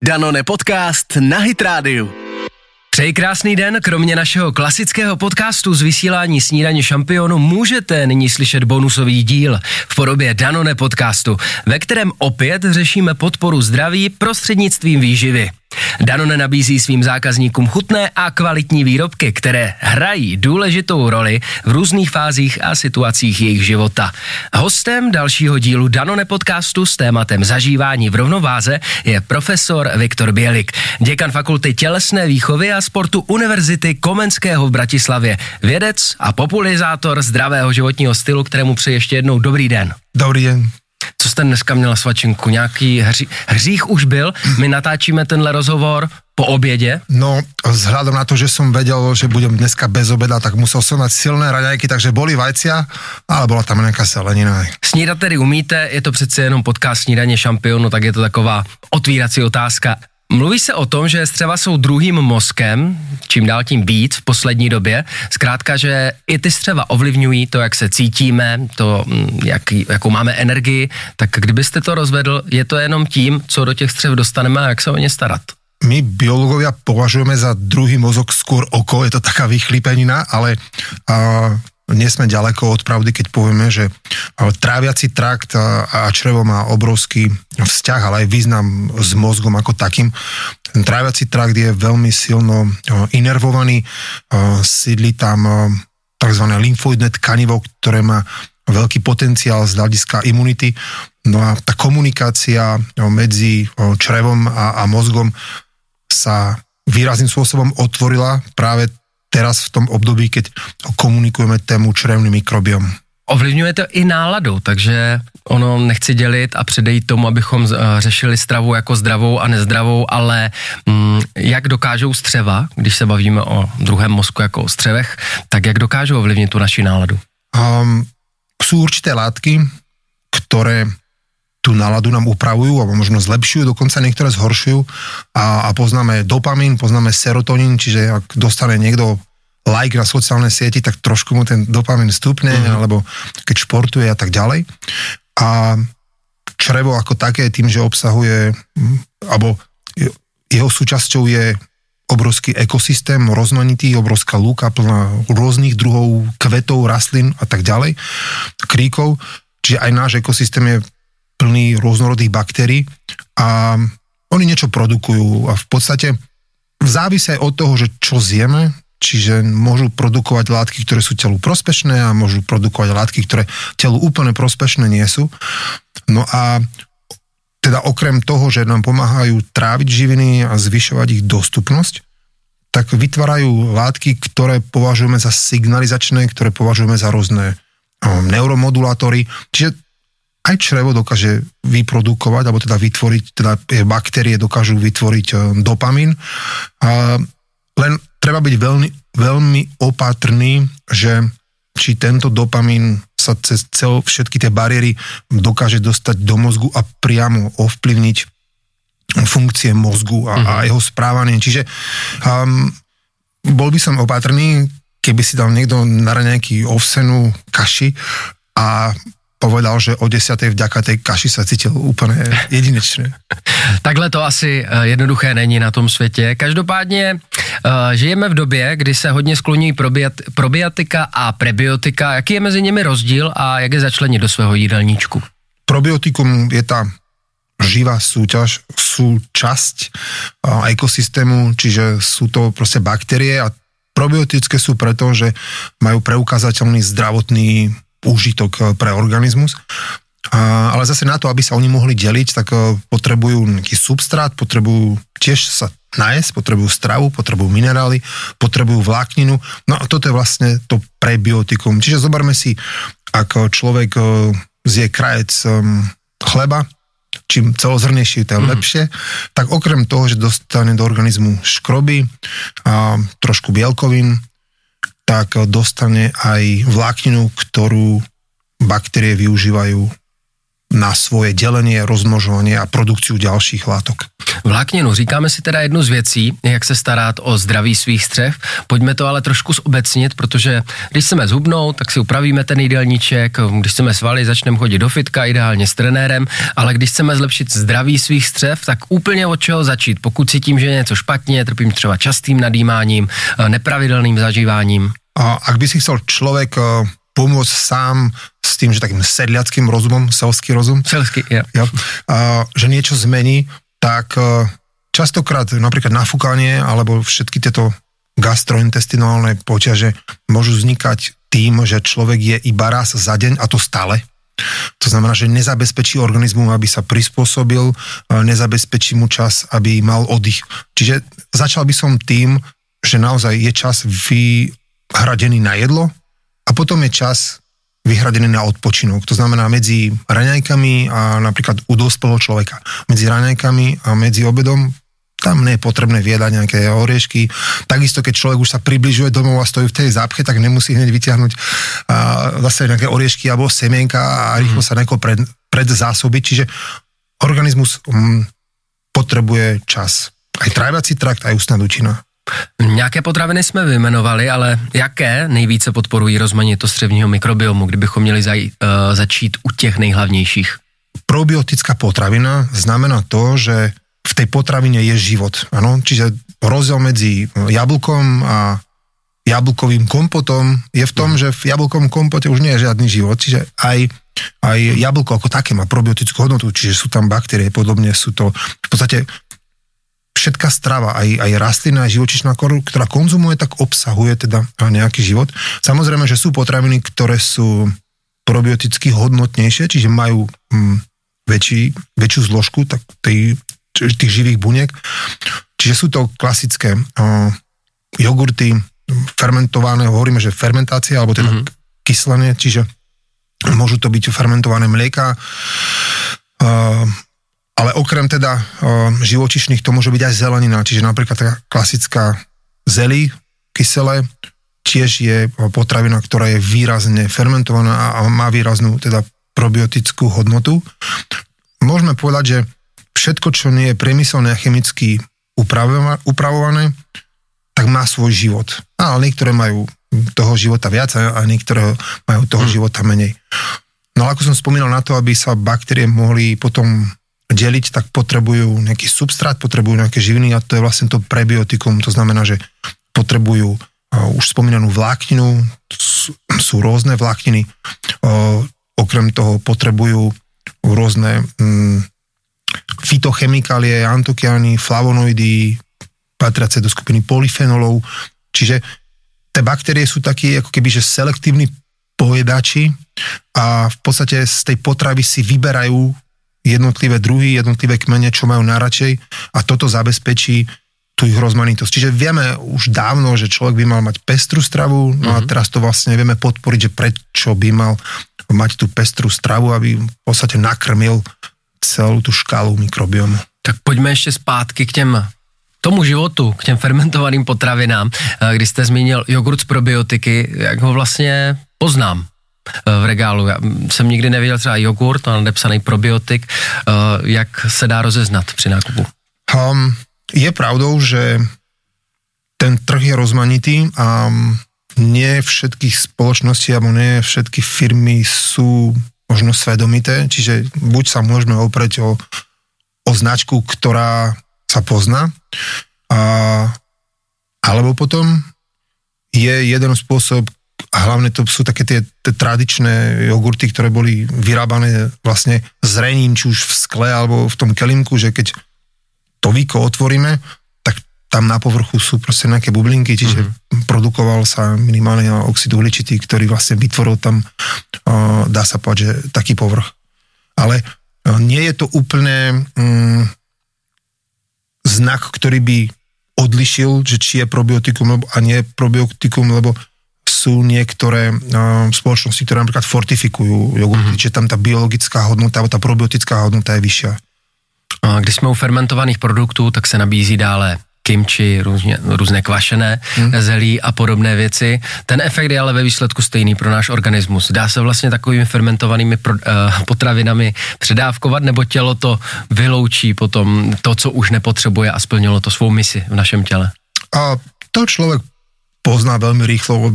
Danone podcast na Hit Radio. Přeji krásný den, kromě našeho klasického podcastu z vysílání Snídaně šampionu můžete nyní slyšet bonusový díl v podobě Danone podcastu, ve kterém opět řešíme podporu zdraví prostřednictvím výživy. Danone nabízí svým zákazníkům chutné a kvalitní výrobky, které hrají důležitou roli v různých fázích a situacích jejich života. Hostem dalšího dílu Danone podcastu s tématem zažívání v rovnováze je profesor Viktor Bělik, děkan fakulty tělesné výchovy a sportu Univerzity Komenského v Bratislavě, vědec a popularizátor zdravého životního stylu, kterému přeji ještě jednou dobrý den. Dobrý den. Co jste dneska měl na svačinku? Nějaký hřích už byl? My natáčíme tenhle rozhovor po obědě. No, vzhľadom na to, že som vedel, že budem dneska bez obeda, tak musel som mať silné raňajky, takže boli vajcia, ale bola tam nejaká zelenina. Snídat tedy umíte, je to přece jenom podcast Snídaně šampionu, tak je to taková otvírací otázka. Mluví se o tom, že střeva jsou druhým mozkem, čím dál tím víc v poslední době. Zkrátka, že i ty střeva ovlivňují to, jak se cítíme, to, jakou máme energii. Tak kdybyste to rozvedl, je to jenom tím, co do těch střev dostaneme a jak se o ně starat? My biológovia považujeme za druhý mozog skôr oko, je to taká vychlipenina, ale nie sme ďaleko od pravdy, keď povieme, že tráviaci trakt a črevo má obrovský vzťah, ale aj význam s mozgom ako takým. Ten tráviaci trakt je veľmi silno inervovaný, sídli tam tzv. Lymfoidné tkanivo, ktoré má veľký potenciál z hľadiska imunity. No a tá komunikácia medzi črevom a mozgom sa výrazným spôsobom otvorila práve teraz v tom období, keď komunikujeme tému črevný mikrobiom. Ovlivňuje to i náladu, takže ono nechci dělit a předejít tomu, abychom řešili stravu jako zdravou a nezdravou, ale jak dokážou střeva, když se bavíme o druhém mozku jako o střevech, tak jak dokážou ovlivnit tu naši náladu? Sú určité látky, ktoré tú náladu nám upravujú, alebo možno zlepšujú, dokonca niektoré zhoršujú a poznáme dopamín, poznáme serotonín, čiže ak dostane niekto like na sociálnej sieti, tak trošku mu ten dopamín stupne, alebo keď športuje a tak ďalej. A črevo ako také tým, že obsahuje, alebo jeho súčasťou je obrovský ekosystém, rozmanitý, obrovská lúka plná rôznych druhov kvetov, rastlín a tak ďalej, kríkov, čiže aj náš ekosystém je plný rôznorodých baktérií a oni niečo produkujú a v podstate závisí aj od toho, že čo zjeme, čiže môžu produkovať látky, ktoré sú telu prospešné a môžu produkovať látky, ktoré telu úplne prospešné nie sú. No a teda okrem toho, že nám pomáhajú tráviť živiny a zvyšovať ich dostupnosť, tak vytvárajú látky, ktoré považujeme za signalizačné, ktoré považujeme za rôzne neuromodulátory, čiže aj črevo dokáže vyprodukovať, alebo teda vytvoriť, teda baktérie dokážu vytvoriť dopamín. Len treba byť veľmi, veľmi opatrný, že či tento dopamín sa cez všetky tie bariéry dokáže dostať do mozgu a priamo ovplyvniť funkcie mozgu a jeho správanie. Čiže bol by som opatrný, keby si dal niekto na raňajky ovsenú kaši a povedal, že o 10:00 vďaka tej kaši sa cítil úplně jedinečně. Takhle to asi jednoduché není na tom světě. Každopádně žijeme v době, kdy se hodně skloňují probiotika a prebiotika. Jaký je mezi nimi rozdíl a jak je začlenit do svého jídelníčku? Probiotikum je tá živá súčasť ekosystému, čiže sú to proste baktérie a probiotické sú preto, že majú preukázateľný zdravotný úžitok pre organizmus. Ale zase na to, aby sa oni mohli deliť, tak potrebujú nejaký substrát, potrebujú tiež sa najesť, potrebujú stravu, potrebujú minerály, potrebujú vlákninu. No a toto je vlastne to prebiotikum. Čiže zoberme si, ak človek zje krajec chleba, čím celozrnejšie, to je lepšie, tak okrem toho, že dostane do organizmu škroby a trošku bielkovín, tak dostane aj vlákninu, ktorú baktérie využívajú na svoje delenie, rozmnožovanie a produkciu ďalších látok. Vlákninu, říkáme si teda jednu z věcí, jak se starat o zdraví svých střev. Pojďme to ale trošku zobecnit, protože když chceme zhubnout, tak si upravíme ten jídelníček, když chceme svaly, začneme chodit do fitka, ideálně s trenérem, ale když chceme zlepšit zdraví svých střev, tak úplně od čeho začít. Pokud cítím, že je něco špatně, trpím třeba častým nadýmáním, nepravidelným zažíváním. A ak by si chcel človek pomôcť sám s tým, že takým sedliackým rozumom, selský rozum, že niečo zmení, tak častokrát napríklad nafúkanie alebo všetky tieto gastrointestinálne poťaže môžu vznikať tým, že človek je iba raz za deň a to stále. To znamená, že nezabezpečí organizmu, aby sa prispôsobil, nezabezpečí mu čas, aby mal oddych. Čiže začal by som tým, že naozaj je čas vyhradený na jedlo a potom je čas vyhradený na odpočinok. To znamená medzi raňajkami a napríklad u dospelého človeka. Medzi raňajkami a medzi obedom tam nie je potrebné viedať nejaké oriešky. Takisto, keď človek už sa približuje domov a stojí v tej zápche, tak nemusí hneď vyťahnuť zase nejaké oriešky alebo semienka a rýchlo sa nejako predzásobiť. Čiže organizmus potrebuje čas. Aj tráviaci trakt, aj ústna dučina. Nějaké potraviny jsme vyjmenovali, ale jaké nejvíce podporují rozmanitost střevního mikrobiomu, kdybychom měli začít u těch nejhlavnějších? Probiotická potravina znamená to, že v tej potravine je život. Ano? Čiže rozdiel medzi jablkom a jablkovým kompotom je v tom, že v jablkovom kompote už nie je žiadny život, čiže aj jablko ako také má probiotickú hodnotu, čiže sú tam baktérie, podobne sú to v podstate všetká strava, aj rastlina, aj živočíšna, ktorá konzumuje, tak obsahuje teda nejaký život. Samozrejme, že sú potraviny, ktoré sú probioticky hodnotnejšie, čiže majú väčšiu zložku tak tých živých buniek. Čiže sú to klasické jogurty, fermentované, hovoríme, že fermentácia, alebo teda kyslenie, čiže môžu to byť fermentované mlieka, ale okrem teda živočišných to môže byť aj zelenina, čiže napríklad taká klasická zelí, kyselé, tiež je potravina, ktorá je výrazne fermentovaná a má výraznú teda probiotickú hodnotu. Môžeme povedať, že všetko, čo nie je priemyselne a chemicky upravované, tak má svoj život. Ale niektoré majú toho života viac a niektoré majú toho života menej. No ale ako som spomínal, na to, aby sa baktérie mohli potom deliť, tak potrebujú nejaký substrát, potrebujú nejaké živiny a to je vlastne to prebiotikum. To znamená, že potrebujú už spomínanú vlákninu, sú rôzne vlákniny, okrem toho potrebujú rôzne fytochemikálie, antokiany, flavonoidy, patriace do skupiny polyfenolov. Čiže tie baktérie sú takí ako keby, že selektívni pojedači a v podstate z tej potravy si vyberajú jednotlivé druhy, jednotlivé kmene, čo majú najradšej a toto zabezpečí tú ich rozmanitosť. Čiže vieme už dávno, že človek by mal mať pestrú stravu, no a teraz to vlastne vieme podporiť, že prečo by mal mať tú pestrú stravu, aby v podstate nakrmil celú tú škálu mikrobiomu. Tak pojďme ještě zpátky k tomu životu, k těm fermentovaným potravinám. Když jste zmínil jogurt z probiotiky, jak ho vlastně poznám v regálu? Já jsem nikdy neviděl třeba jogurt, ale nepsaný probiotik. Jak se dá rozeznat při nákupu? Je pravdou, že ten trh je rozmanitý a nie všetkých spoločností alebo nie všetky firmy sú možno svedomité, čiže buď sa môžeme oprieť o značku, ktorá sa pozná, alebo potom je jeden spôsob, a hlavne to sú také tie tradičné jogurty, ktoré boli vyrábané vlastne zrením, či už v skle alebo v tom kelímku, že keď to víko otvoríme, tak tam na povrchu sú proste nejaké bublinky, čiže produkoval sa minimálne oxid uhličitý, ktorý vlastne vytvoril tam, dá sa povedať, že taký povrch. Ale nie je to úplne znak, ktorý by odlišil, že či je probiotikum a nie je probiotikum, lebo sú niektoré spoločnosti, ktoré napríklad fortifikujú jogurty, čiže tam tá biologická hodnota, alebo tá probiotická hodnota je vyššia. Když jsme u fermentovaných produktů, tak se nabízí dále kimchi, různé kvašené zelí a podobné věci. Ten efekt je ale ve výsledku stejný pro náš organismus. Dá se vlastně takovými fermentovanými potravinami předávkovat, nebo tělo to vyloučí potom to, co už nepotřebuje a splnilo to svou misi v našem těle? A to človek pozná veľmi rýchlo,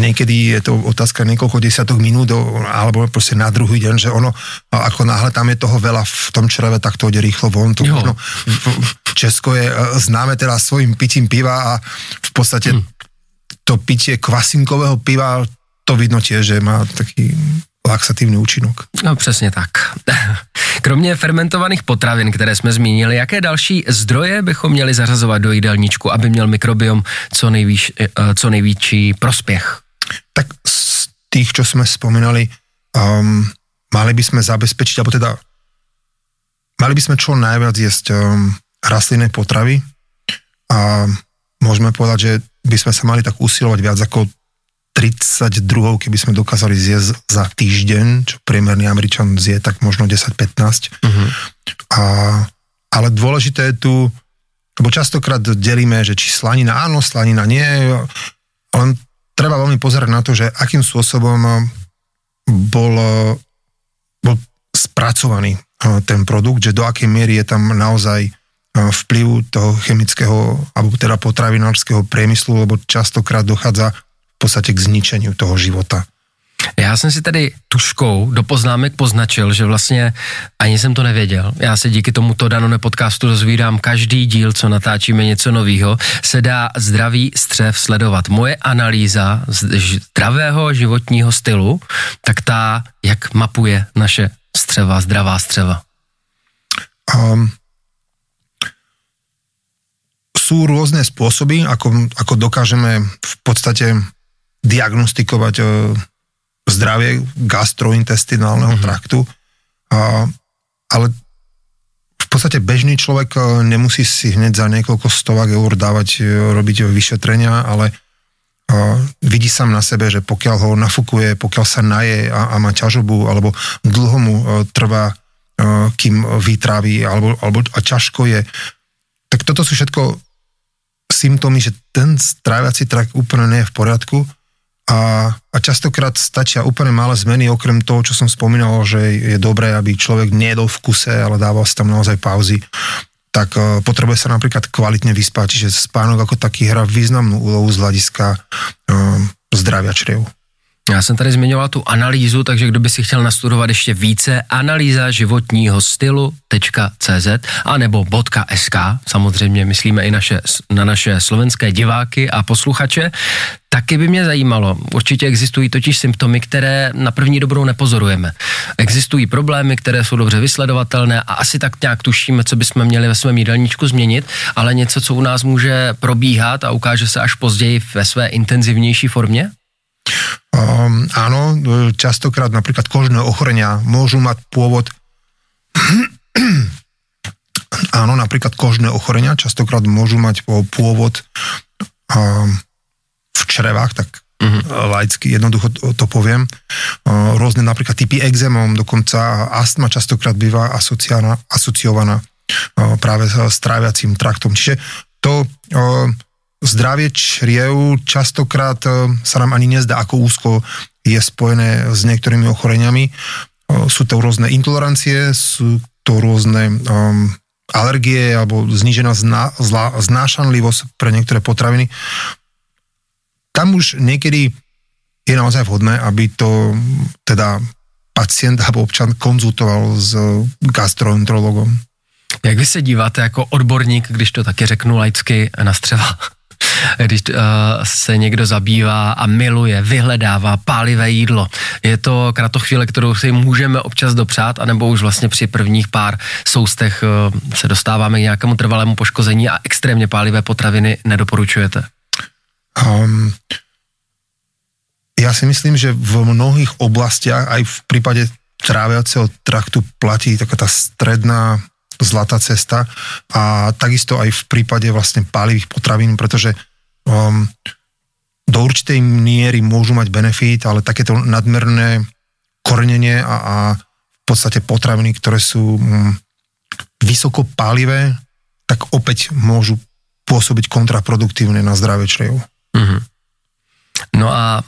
niekedy je to otázka niekoľko desiatok minút, alebo proste na druhý deň, že ono, ako náhle tam je toho veľa v tom čreve, tak to ide rýchlo von. To možno Česko je známe teda svojim pitím piva a v podstate to pitie kvasinkového piva, to vidno tiež, že má taký laxatívny účinok. No přesně tak. Kromě fermentovaných potravin, které jsme zmínili, jaké další zdroje bychom měli zařazovat do jídelníčku, aby měl mikrobiom co největší prospěch? Tak z tých, čo sme spomínali, mali by sme zabezpečiť, alebo teda mali by sme čo najviac jesť rastlinné potravy a môžeme povedať, že by sme sa mali tak usilovať viac ako 32, keby sme dokázali zjesť za týždeň, čo priemerný Američan zje, tak možno 10-15. Ale dôležité je tu, lebo častokrát delíme, že či slanina áno, slanina nie, ale treba veľmi pozerať na to, že akým spôsobom bol spracovaný ten produkt, že do akej miery je tam naozaj vplyv toho chemického, alebo teda potravinárskeho priemyslu, lebo častokrát dochádza v podstate k zničeniu toho života. Já jsem si tady tuškou do poznámek poznačil, že vlastně ani jsem to nevěděl. Já se díky tomuto Danone podcastu dozvídám každý díl, co natáčíme něco novýho, se dá zdravý střev sledovat. Moje analýza zdravého životního stylu, tak ta, jak mapuje naše střeva, zdravá střeva. Sú rôzne spôsoby, ako dokážeme v podstate diagnostikovať zdravie gastrointestinálneho traktu, ale v podstate bežný človek nemusí si hneď za niekoľko stovák eur robiť vyšetrenia, ale vidí sám na sebe, že pokiaľ ho nafúkuje, pokiaľ sa naje a má ťažobu, alebo dlho mu trvá, kým vytráví, alebo a ťažko je, tak toto sú všetko symptómy, že ten tráviaci trakt úplne nie je v poriadku a častokrát stačia úplne malé zmeny, okrem toho, čo som spomínal, že je dobré, aby človek nejedol v kuse, ale dával si tam naozaj pauzy, tak potrebuje sa napríklad kvalitne vyspať, čiže spánok ako taký hrá významnú úlohu z hľadiska zdravia čriev. Já jsem tady zmiňoval tu analýzu, takže kdo by si chtěl nastudovat ještě více, analýza životního stylu.cz anebo .sk, samozřejmě myslíme i na naše slovenské diváky a posluchače, taky by mě zajímalo. Určitě existují totiž symptomy, které na první dobrou nepozorujeme. Existují problémy, které jsou dobře vysledovatelné a asi tak nějak tušíme, co bychom měli ve svém jídelníčku změnit, ale něco, co u nás může probíhat a ukáže se až později ve své intenzivnější formě? Áno, častokrát napríklad kožné ochorenia môžu mať pôvod áno, napríklad kožné ochorenia častokrát môžu mať pôvod v črevách, tak laicky jednoducho to poviem. Rôzne napríklad typy exémom, dokonca astma častokrát býva asociovaná práve s tráviacím traktom. Čiže to zdravie čriev častokrát sa nám ani nezdá, ako úzko je spojené s niektorými ochoreniami. Sú to rôzne intolerancie, sú to rôzne alergie alebo znížená znášanlivosť pre niektoré potraviny. Tam už niekedy je naozaj vhodné, aby to teda pacient alebo občan konzultoval s gastroenterologom. Jak vy se díváte jako odborník, když to taky řeknu laicky, na střeva? Když se někdo zabývá a miluje, vyhledává pálivé jídlo. Je to kratochvíle, kterou si můžeme občas dopřát, anebo už vlastně při prvních pár soustech se dostáváme k nějakému trvalému poškození a extrémně pálivé potraviny nedoporučujete? Ja si myslím, že v mnohých oblastiach, aj v prípade tráviaceho traktu platí taká tá stredná zlatá cesta a takisto aj v prípade vlastne pálivých potravín, pretože do určitej miery môžu mať benefit, ale takéto nadmerné korenenie a v podstate potraviny, ktoré sú vysoko pálivé, tak opäť môžu pôsobiť kontraproduktívne na zdravie čriev. Mm-hmm. No a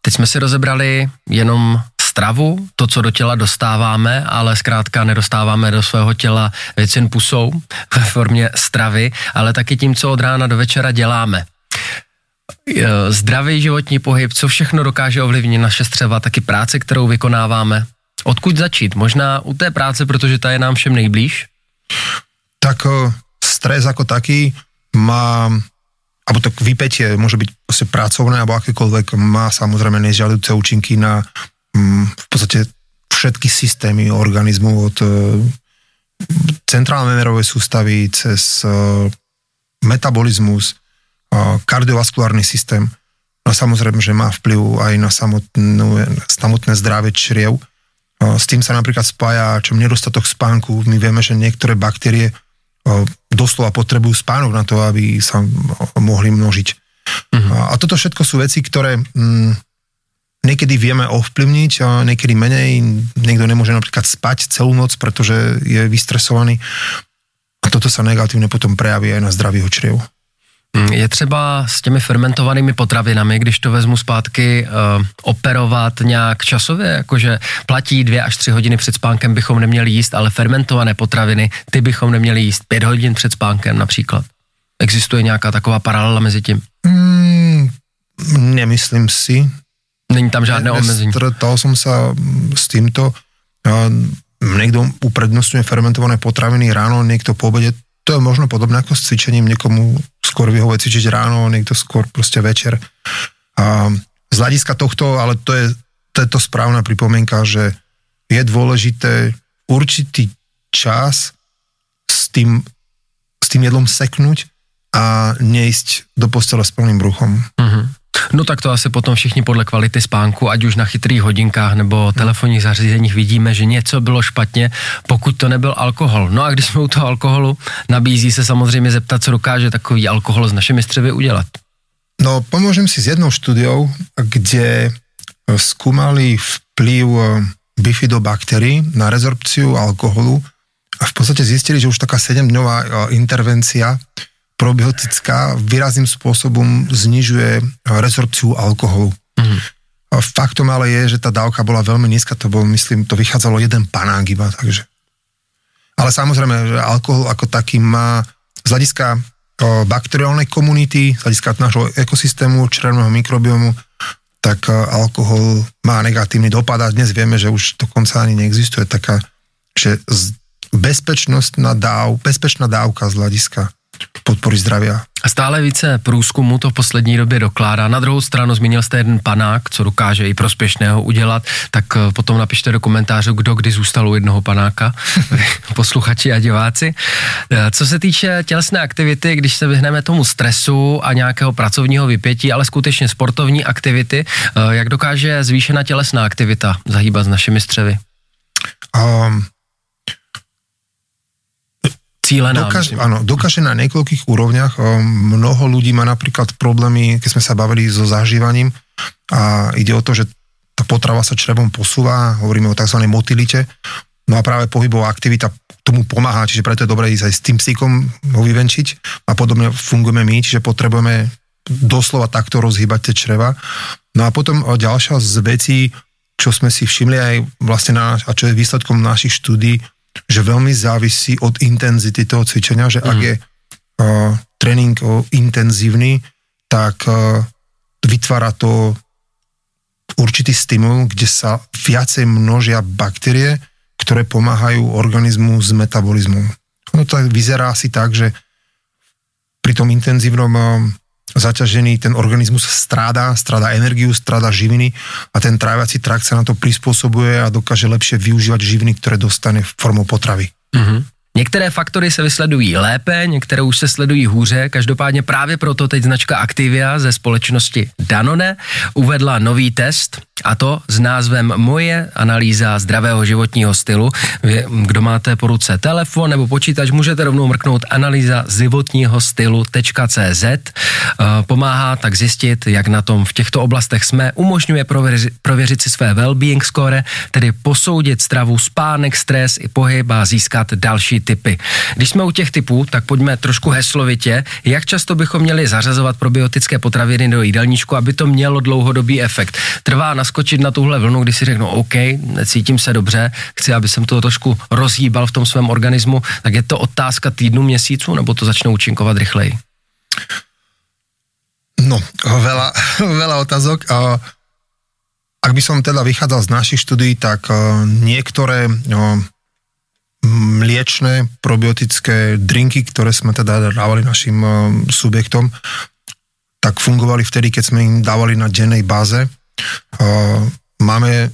teď jsme si rozebrali jenom stravu, to, co do těla dostáváme, ale zkrátka nedostáváme do svého těla věc jen pusou ve formě stravy, ale taky tím, co od rána do večera děláme. Zdravý životní pohyb, co všechno dokáže ovlivnit naše střeva, taky práce, kterou vykonáváme. Odkud začít? Možná u té práce, protože ta je nám všem nejblíž? Tak stres ako taký má, alebo tak vypätie môže byť pracovné, alebo akékoľvek, má samozrejme nežiaduce účinky na v podstate všetky systémy organizmu, od centrálnej nervovej sústavy cez metabolizmus, kardiovaskulárny systém. A samozrejme, že má vplyv aj na samotné zdravie čriev. S tým sa napríklad spája nedostatok spánku. My vieme, že niektoré baktérie doslova potrebujú spánok na to, aby sa mohli množiť. A toto všetko sú veci, ktoré niekedy vieme ovplyvniť, a niekedy menej. Niekto nemôže napríklad spať celú noc, pretože je vystresovaný. A toto sa negatívne potom prejaví aj na zdraví čriev. Je třeba s těmi fermentovanými potravinami, když to vezmu zpátky, operovat nějak časově, jakože platí 2 až 3 hodiny před spánkem bychom neměli jíst, ale fermentované potraviny, ty bychom neměli jíst 5 hodin před spánkem například. Existuje nějaká taková paralela mezi tím? Nemyslím si. Není tam žádné omezení. Stretal som sa s týmto. Niekto uprednostňuje fermentované potraviny ráno, niekto po obede. To je možno podobné ako s cvičením. Niekomu skôr vyhovuje cvičiť ráno, niekto skôr proste večer. Z hľadiska tohto, ale to je to správna pripomienka, že je dôležité určitý čas s tým jedlom seknúť a neísť do postele s plným bruchom. No tak to asi potom všichni podle kvality spánku, ať už na chytrých hodinkách nebo telefonních zařízeních vidíme, že něco bylo špatně, pokud to nebyl alkohol. No a když jsme u toho alkoholu, nabízí se samozřejmě zeptat, co dokáže takový alkohol s našimi střevy udělat. No, pomôžem si s jednou štúdiou, kde skúmali vplyv bifidobaktérií na rezorpciu alkoholu a v podstate zistili, že už taká 7-dňová intervencia probiotická výrazným spôsobom znižuje rezorpciu alkoholu. A faktom ale je, že tá dávka bola veľmi nízka, to bol, myslím, to vychádzalo 1 panák iba, takže. Ale samozrejme, že alkohol ako taký má z hľadiska bakteriálnej komunity, z hľadiska nášho ekosystému, črevného mikrobiomu, tak alkohol má negatívny dopad a dnes vieme, že už dokonca ani neexistuje taká, že bezpečná dávka z hľadiska podpory zdravia. A stále více průzkumu to v poslední době dokládá. Na druhou stranu zmínil jste jeden panák, co dokáže i prospěšného udělat, tak potom napište do komentářů, kdo kdy zůstal u jednoho panáka, posluchači a diváci. Co se týče tělesné aktivity, když se vyhneme tomu stresu a nějakého pracovního vypětí, ale skutečně sportovní aktivity, jak dokáže zvýšená tělesná aktivita zahýbat s našimi střevy? Dokáže na niekoľkých úrovniach. Mnoho ľudí má napríklad problémy, keď sme sa bavili so zažívaním a ide o to, že tá potrava sa črevom posúva, hovoríme o tzv. Motilite, no a práve pohybová aktivita tomu pomáha, čiže preto je dobré ísť aj s tým psíkom ho vyvenčiť a podobne fungujeme my, čiže potrebujeme doslova takto rozhýbať tie čreva. No a potom ďalšia z vecí, čo sme si všimli aj vlastne a čo je výsledkom našich štúdií, že veľmi závisí od intenzity toho cvičenia, že ak je tréning intenzívny, tak vytvára to určitý stimul, kde sa viacej množia baktérie, ktoré pomáhajú organizmu s metabolizmom. No to vyzerá asi tak, že pri tom intenzívnom zaťažení ten organizmus stráda energiu, stráda živiny a ten tráviaci trakt sa na to prispôsobuje a dokáže lepšie využívať živiny, ktoré dostane formou potravy. Některé faktory se vysledují lépe, některé už se sledují hůře, každopádně právě proto teď značka Activia ze společnosti Danone uvedla nový test, a to s názvem Moje analýza zdravého životního stylu. Vy, kdo máte po ruce telefon nebo počítač, můžete rovnou mrknout analýza životního stylu.cz. Pomáhá tak zjistit, jak na tom v těchto oblastech jsme, umožňuje prověřit si své well-being score, tedy posoudit stravu, spánek, stres i pohyb a získat další typy. Když jsme u těch typů, tak pojďme trošku heslovitě, jak často bychom měli zařazovat probiotické potraviny do jídelníčku, aby to mělo dlouhodobý efekt. Trvá naskočit na tuhle vlnu, kdy si řeknu, OK, necítím se dobře, chci, aby jsem to trošku rozhýbal v tom svém organismu, tak je to otázka týdnu, měsíců, nebo to začne účinkovat rychleji? No, veľa otázok. Ak by som teda vychádzal z našich štúdií, tak niektoré mliečne probiotické drinky, ktoré sme teda dávali našim subjektom, tak fungovali vtedy, keď sme im dávali na dennej báze. Máme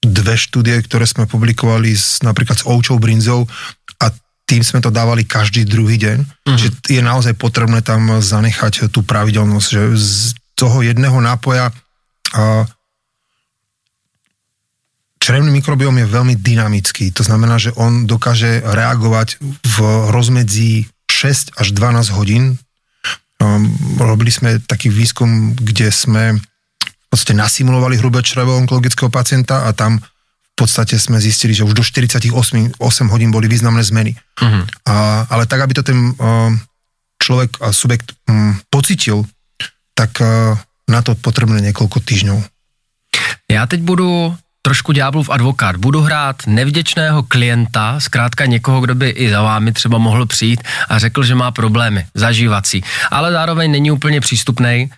2 štúdie, ktoré sme publikovali napríklad s ovčou brinzou a tým sme to dávali každý druhý deň. Čiže je naozaj potrebné tam zanechať tú pravidelnosť, že z toho jedného nápoja črevný mikrobióm je veľmi dynamický. To znamená, že on dokáže reagovať v rozmedzi 6 až 12 hodín. Robili sme taký výskum, kde sme v podstate nasimulovali hrubé črevo onkologického pacienta a tam v podstate sme zistili, že už do 48 hodín boli významné zmeny. Ale tak, aby to ten človek a subjekt pocitil, tak na to potrebné niekoľko týždňov. Já teď budu trošku ďáblův advokát. Budu hrát nevděčného klienta, zkrátka někoho, kdo by i za vámi třeba mohl přijít a řekl, že má problémy zažívací, ale zároveň není úplně přístupnej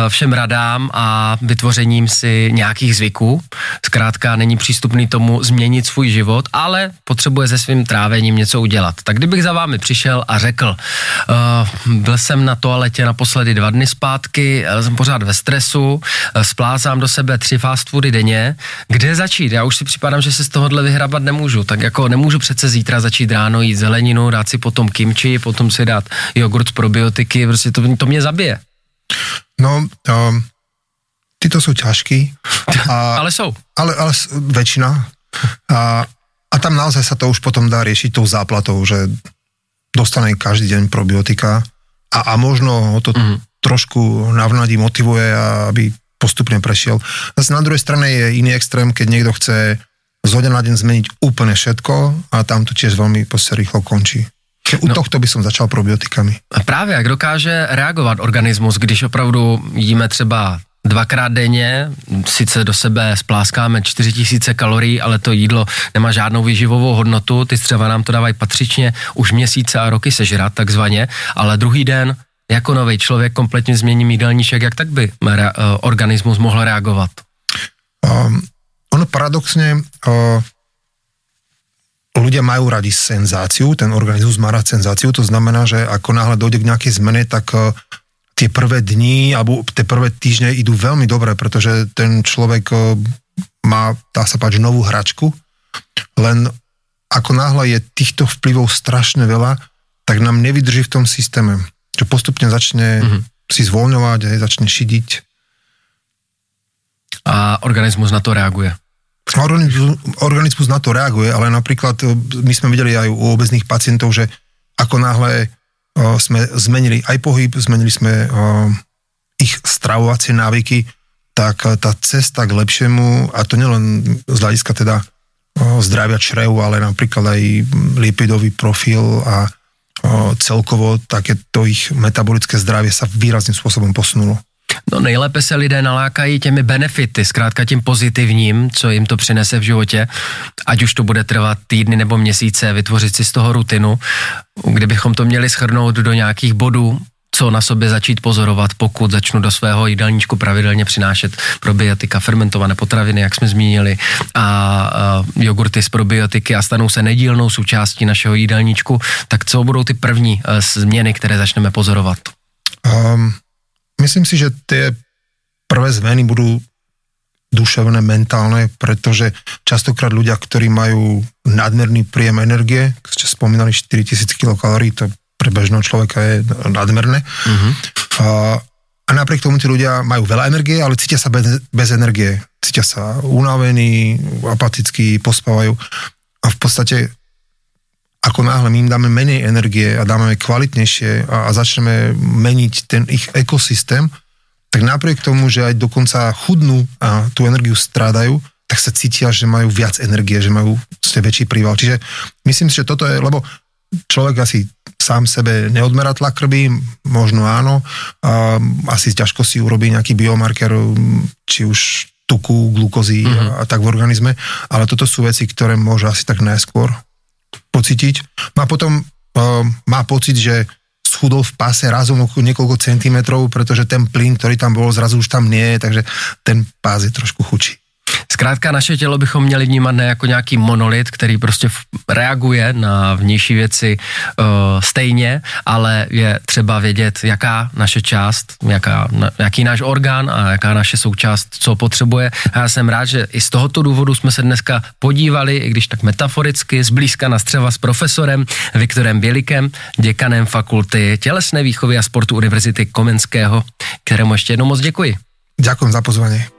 všem radám a vytvořením si nějakých zvyků. Zkrátka není přístupný tomu změnit svůj život, ale potřebuje se svým trávením něco udělat. Tak kdybych za vámi přišel a řekl, byl jsem na toaletě naposledy 2 dny zpátky, jsem pořád ve stresu, splácám do sebe 3 fast foody denně, kde začít? Já už si připadám, že se z tohohle vyhrabat nemůžu, tak jako nemůžu přece zítra začít ráno jít zeleninu, dát si potom kimchi, potom si dát jogurt z probiotiky, prostě to mě zabije. No, tyto sú ťažký. Ale sú. Ale väčšina. A tam naozaj sa to už potom dá riešiť tou záplatou, že dostane každý deň probiotika a možno ho to trošku navnadí, motivuje, aby postupne prešiel. Zase na druhej strane je iný extrém, keď niekto chce zo dňa na deň zmeniť úplne všetko a tam to tiež veľmi rýchlo končí. U tohto by som začal probiotikami. A právě, jak dokáže reagovat organismus, když opravdu jíme třeba 2krát denně, sice do sebe spláskáme 4000 kalorií, ale to jídlo nemá žádnou výživovou hodnotu, ty střeva nám to dávají patřičně už měsíce a roky sežrat takzvaně, ale druhý den jako nový člověk kompletně změním jídelníček, jak tak by organismus mohl reagovat? Ono paradoxne, ľudia majú radi senzáciu, ten organizmus má rád senzáciu, to znamená, že ako náhle dojde k nejakej zmene, tak tie prvé dni alebo tie prvé týždne idú veľmi dobre, pretože ten človek má, dá sa páčiť, novú hračku, len ako náhle je týchto vplyvov strašne veľa, tak nám nevydrží v tom systéme. Čo postupne začne si zvoľňovať, začne šidiť. A organismus na to reaguje? Organizmus na to reaguje, ale napríklad my sme videli aj u obezných pacientov, že ako náhle sme zmenili aj pohyb, zmenili sme ich stravovacie návyky, tak tá cesta k lepšiemu, a to nielen z hľadiska teda zdravia črevu, ale napríklad aj lipidový profil a celkovo takéto ich metabolické zdravie sa výrazným spôsobom posunulo. No nejlépe se lidé nalákají těmi benefity, zkrátka tím pozitivním, co jim to přinese v životě, ať už to bude trvat týdny nebo měsíce, vytvořit si z toho rutinu. Kdybychom to měli shrnout do nějakých bodů, co na sobě začít pozorovat, pokud začnu do svého jídelníčku pravidelně přinášet probiotika, fermentované potraviny, jak jsme zmínili, a jogurty z probiotiky a stanou se nedílnou součástí našeho jídelníčku, tak co budou ty první změny, které začneme pozorovat? Myslím si, že tie prvé zmeny budú duševné, mentálne, pretože častokrát ľudia, ktorí majú nadmerný príjem energie, ste spomínali 4000 kilokalórií, to pre bežného človeka je nadmerné. A napriek tomu tí ľudia majú veľa energie, ale cítia sa bez energie. Cítia sa unavení, apatickí, pospávajú. A v podstate ako náhle my im dáme menej energie a dáme kvalitnejšie a začneme meniť ten ich ekosystém, tak napriek tomu, že aj dokonca chudnú a tú energiu strádajú, tak sa cítia, že majú viac energie, že majú väčší príval. Čiže myslím si, že toto je, lebo človek asi sám sebe neodmerá tlak krvi, možno áno, asi ťažko si urobí nejaký biomarker, či už tuku, glukózy a tak v organizme, ale toto sú veci, ktoré môže asi tak najskôr pocítiť. Má pocit, že schudol v páse razom niekoľko centimetrov, pretože ten plyn, ktorý tam bol, zrazu už tam nie je, takže ten pás je trošku chudší. Zkrátka naše tělo bychom měli vnímat ne jako nějaký monolit, který prostě reaguje na vnější věci stejně, ale je třeba vědět, jaká naše část, jaký náš orgán a jaká naše součást, co potřebuje. A já jsem rád, že i z tohoto důvodu jsme se dneska podívali, i když tak metaforicky, zblízka na střeva s profesorem Viktorem Bělikem, děkanem fakulty tělesné výchovy a sportu Univerzity Komenského, kterému ještě jednou moc děkuji. Ďakujem za pozvanie.